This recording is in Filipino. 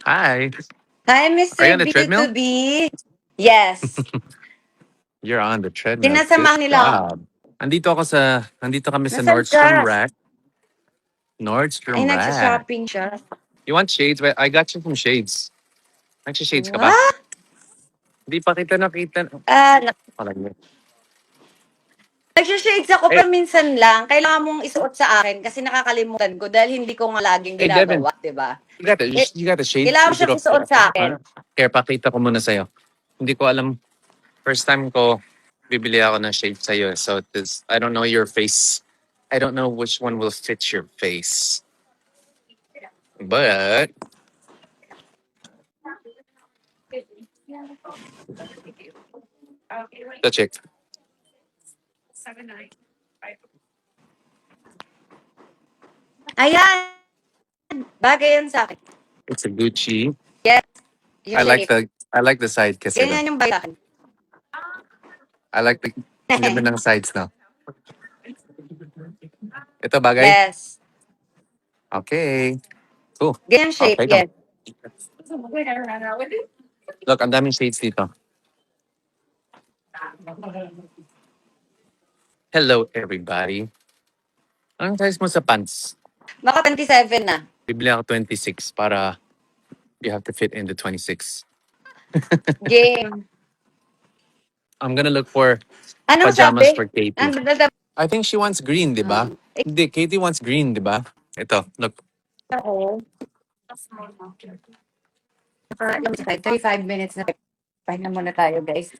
Hi. Hi, Are you Mr. on the treadmill? B2B. Yes. You're on the treadmill. Good Sinasamahan nila ako. job. Nandito kami sa Nasaan ka? Nordstrom Rack. Ay, Nordstrom Rack. nagsha-shopping siya. You want shades? Well, I got you some shades. Nagsha-shades ka ba? What? Hindi pa kita nakita. Ah, Parang yun. nagsha-shades ako Hey, pero minsan lang. Kailangan mong isuot sa akin kasi nakakalimutan ko dahil hindi ko nga laging hey Devin, ginagawa, di ba? you got the shades? Kailangan mo Is it siyang up isuot sa akin. front? Here, pakita ko muna sa'yo. Hindi ko alam. First time ko bibili ako ng shades sa'yo. So, I don't know your face. I don't know which one will fit your face. But, the check. Ayan. Bagay yan sa akin. It's a Gucci. Yes. I Yung like shape. the side kasi doon. Ganyan yung bagay sa akin. I like the ang ganda ng sides no. Ito bagay? Yes. Okay. Cool. Ganyan I'll shape, take them. yes. Look, ang daming shades dito. Hello everybody. Anong size mo sa pants? Maka 27 na. Bibili ako 26 para you have to fit in the 26. Game. I'm gonna look for Anong pajamas sabi? for Katie. Ang dadadab I think she wants green, di ba? Hindi, Katie wants green, di ba? Ito, look. ako. 35 minutes na. Pahinga muna tayo, guys.